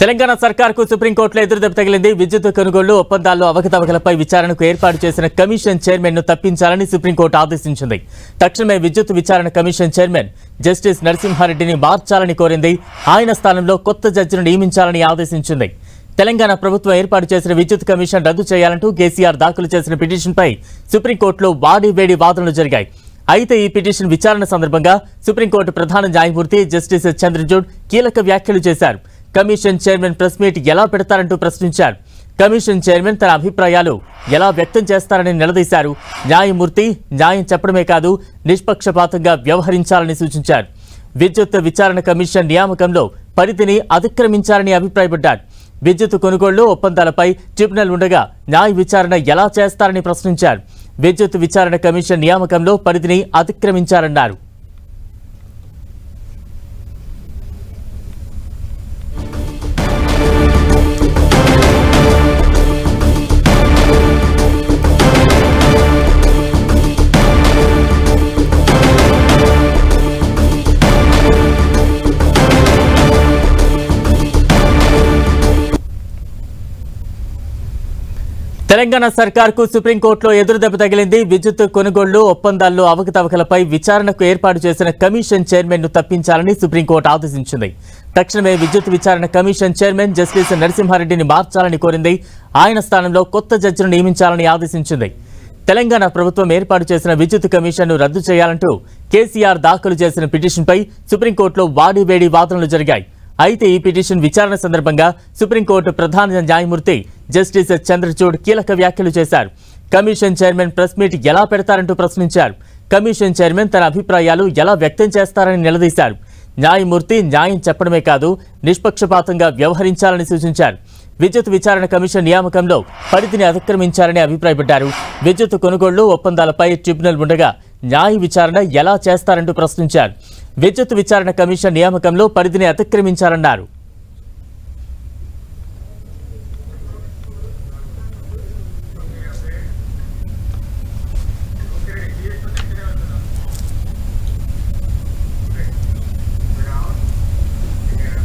తెలంగాణ సర్కార్కు సుప్రీంకోర్టులో ఎదురుదెబ్బ తగిలింది. విద్యుత్ కొనుగోళ్లు ఒప్పందాల్లో అవకతవకలపై విచారణకు ఏర్పాటు చేసిన కమిషన్ చైర్మన్ ను తప్పించాలని సుప్రీంకోర్టు ఆదేశించింది. తక్షణమే విద్యుత్ విచారణ కమిషన్ చైర్మన్ జస్టిస్ నరసింహారెడ్డిని మార్చాలని కోరింది. ఆయన స్థానంలో కొత్త జడ్జిను నియమించాలని ఆదేశించింది. తెలంగాణ ప్రభుత్వం ఏర్పాటు చేసిన విద్యుత్ కమిషన్ రద్దు చేయాలంటూ కేసీఆర్ దాఖలు చేసిన పిటిషన్పై సుప్రీంకోర్టులో వాడివేడి వాదనలు జరిగాయి. అయితే ఈ పిటిషన్ విచారణ సందర్భంగా సుప్రీంకోర్టు ప్రధాన న్యాయమూర్తి జస్టిస్ చంద్రచూడ్ కీలక వ్యాఖ్యలు చేశారు. కమిషన్ చైర్మన్ ప్రెస్ మీట్ ఎలా పెడతారంటూ ప్రశ్నించారు. కమిషన్ చైర్మన్ తన అభిప్రాయాలు ఎలా వ్యక్తం చేస్తారని నిలదీశారు. న్యాయమూర్తి న్యాయం చెప్పడమే కాదు నిష్పక్షపాతంగా వ్యవహరించాలని సూచించారు. విద్యుత్ విచారణ కమిషన్ నియామకంలో పరిధిని అతిక్రమించాలని అభిప్రాయపడ్డారు. విద్యుత్ కొనుగోళ్లు ఒప్పందాలపై ట్రిబ్యునల్ ఉండగా న్యాయ విచారణ ఎలా చేస్తారని ప్రశ్నించారు. విద్యుత్ విచారణ కమిషన్ నియామకంలో పరిధిని అతిక్రమించారన్నారు. తెలంగాణ సర్కార్కు సుప్రీంకోర్టులో ఎదురుదెబ్బ తగిలింది. విద్యుత్ కొనుగోళ్లు ఒప్పందాల్లో అవకతవకలపై విచారణకు ఏర్పాటు చేసిన కమిషన్ చైర్మన్ ను తప్పించాలని సుప్రీంకోర్టు ఆదేశించింది. తక్షణమే విద్యుత్ విచారణ కమిషన్ చైర్మన్ జస్టిస్ నరసింహారెడ్డిని మార్చాలని కోరింది. ఆయన స్థానంలో కొత్త జడ్జిను నియమించాలని ఆదేశించింది. తెలంగాణ ప్రభుత్వం ఏర్పాటు చేసిన విద్యుత్ కమిషన్ను రద్దు చేయాలంటూ కేసీఆర్ దాఖలు చేసిన పిటిషన్పై సుప్రీంకోర్టులో వాడివేడి వాదనలు జరిగాయి. అయితే ఈ పిటిషన్ విచారణ సందర్భంగా సుప్రీంకోర్టు ప్రధాన న్యాయమూర్తి జస్టిస్ చంద్రచూడ్ కీలక వ్యాఖ్యలు చేశారు. కమిషన్ చైర్మన్ ప్రెస్ మీట్ ఎలా పెడతారంటూ ప్రశ్నించారు. కమిషన్ చైర్మన్ తన అభిప్రాయాలు ఎలా వ్యక్తం చేస్తారని నిలదీశారు. న్యాయమూర్తి న్యాయం చెప్పడమే కాదు నిష్పక్షపాతంగా వ్యవహరించాలని సూచించారు. విద్యుత్ విచారణ కమిషన్ నియామకంలో పరిధిని అతిక్రమించారని అభిప్రాయపడ్డారు. విద్యుత్ కొనుగోళ్లు ఒప్పందాలపై ట్రిబ్యునల్ ఉండగా న్యాయ విచారణ ఎలా చేస్తారంటూ ప్రశ్నించారు. విద్యుత్ విచారణ కమిషన్ నియామకంలో పరిధిని అతిక్రమించారన్నారు.